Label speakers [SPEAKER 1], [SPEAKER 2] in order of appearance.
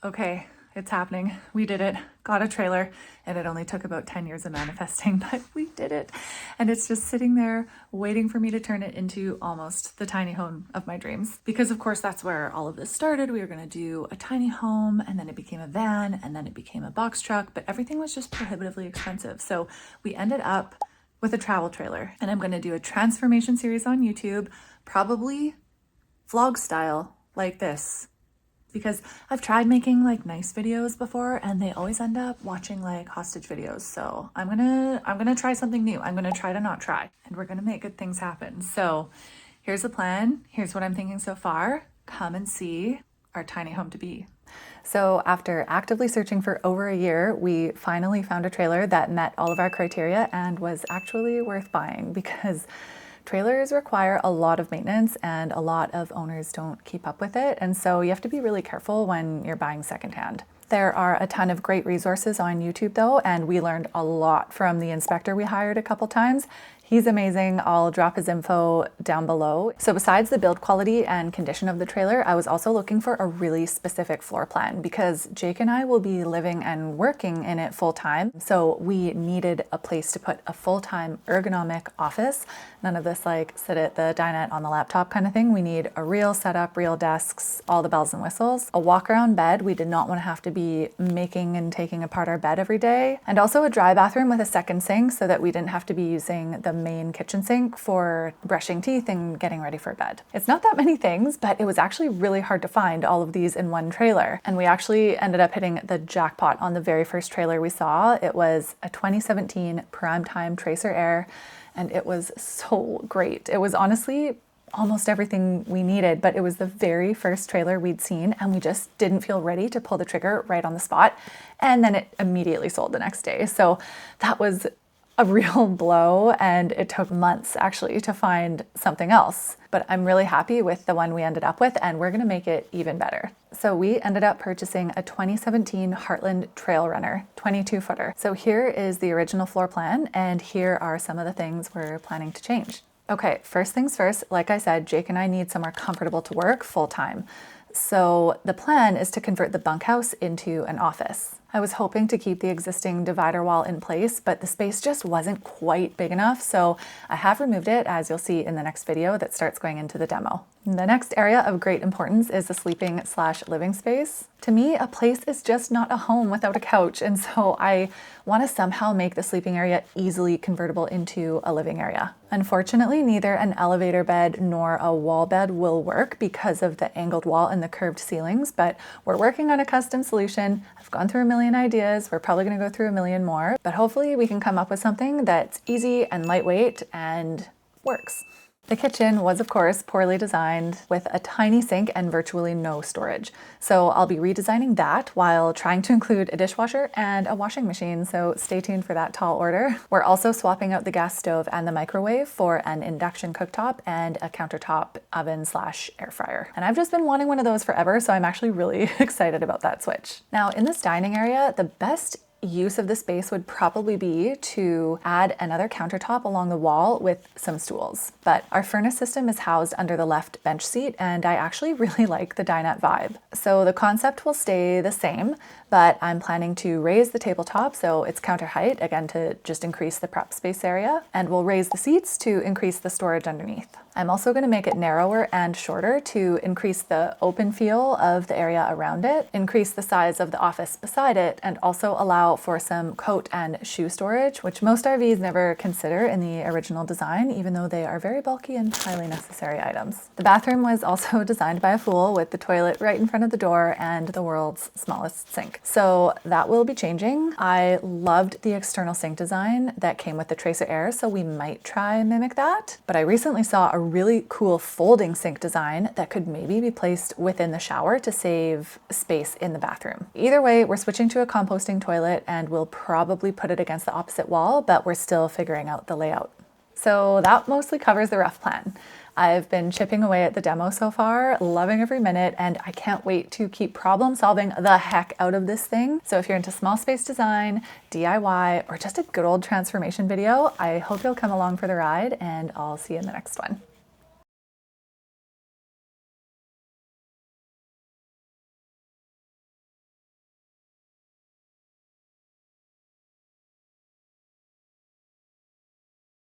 [SPEAKER 1] Okay, it's happening. We did it. Got a trailer, and it only took about 10 years of manifesting, but we did it. And it's just sitting there waiting for me to turn it into almost the tiny home of my dreams. Because of course that's where all of this started. We were gonna do a tiny home, and then it became a van, and then it became a box truck, but everything was just prohibitively expensive. So we ended up with a travel trailer, and I'm gonna do a transformation series on YouTube, probably vlog style like this. Because I've tried making like nice videos before and they always end up watching like hostage videos. So I'm gonna try something new. I'm gonna try to not try, and we're gonna make good things happen. So here's the plan. Here's what I'm thinking so far. Come and see our tiny home to be. So after actively searching for over a year, we finally found a trailer that met all of our criteria and was actually worth buying, because trailers require a lot of maintenance and a lot of owners don't keep up with it. And so you have to be really careful when you're buying secondhand. There are a ton of great resources on YouTube though, and we learned a lot from the inspector we hired a couple times. He's amazing. I'll drop his info down below. So besides the build quality and condition of the trailer, I was also looking for a really specific floor plan, because Jake and I will be living and working in it full time. So we needed a place to put a full-time ergonomic office. None of this like sit at the dinette on the laptop kind of thing. We need a real setup, real desks, all the bells and whistles. A walk-around bed. We did not want to have to be making and taking apart our bed every day. And also a dry bathroom with a second sink so that we didn't have to be using the main kitchen sink for brushing teeth and getting ready for bed. It's not that many things, but it was actually really hard to find all of these in one trailer. And we actually ended up hitting the jackpot on the very first trailer we saw. It was a 2017 Primetime Tracer Air, and it was so great. It was honestly almost everything we needed, but it was the very first trailer we'd seen, and we just didn't feel ready to pull the trigger right on the spot. And then it immediately sold the next day. So that was a real blow, and it took months actually to find something else. But I'm really happy with the one we ended up with, and we're gonna make it even better. So we ended up purchasing a 2017 Heartland Trail Runner 22-footer. So here is the original floor plan, and here are some of the things we're planning to change. Okay, first things first, like I said, Jake and I need somewhere comfortable to work full time. So the plan is to convert the bunkhouse into an office. I was hoping to keep the existing divider wall in place, but the space just wasn't quite big enough, so I have removed it, as you'll see in the next video that starts going into the demo. The next area of great importance is the sleeping/living space. To me, a place is just not a home without a couch, and so I want to somehow make the sleeping area easily convertible into a living area. Unfortunately, neither an elevator bed nor a wall bed will work because of the angled wall and the curved ceilings, but we're working on a custom solution. I've gone through a million ideas. We're probably going to go through a million more, but hopefully we can come up with something that's easy and lightweight and works. The kitchen was, of course, poorly designed with a tiny sink and virtually no storage. So I'll be redesigning that while trying to include a dishwasher and a washing machine, so stay tuned for that tall order. We're also swapping out the gas stove and the microwave for an induction cooktop and a countertop oven/air fryer. And I've just been wanting one of those forever, so I'm actually really excited about that switch. Now, in this dining area, the best use of the space would probably be to add another countertop along the wall with some stools. But our furnace system is housed under the left bench seat, and I actually really like the dinette vibe. So the concept will stay the same, but I'm planning to raise the tabletop so it's counter height, again to just increase the prep space area, and we'll raise the seats to increase the storage underneath. I'm also going to make it narrower and shorter to increase the open feel of the area around it, increase the size of the office beside it, and also allow for some coat and shoe storage, which most RVs never consider in the original design, even though they are very bulky and highly necessary items. The bathroom was also designed by a fool, with the toilet right in front of the door and the world's smallest sink. So that will be changing. I loved the external sink design that came with the Tracer Air, so we might try and mimic that. But I recently saw a really cool folding sink design that could maybe be placed within the shower to save space in the bathroom. Either way, we're switching to a composting toilet, and we'll probably put it against the opposite wall, but we're still figuring out the layout. So that mostly covers the rough plan. I've been chipping away at the demo so far, loving every minute, and I can't wait to keep problem solving the heck out of this thing. So if you're into small space design, DIY, or just a good old transformation video, I hope you'll come along for the ride, and I'll see you in the next one.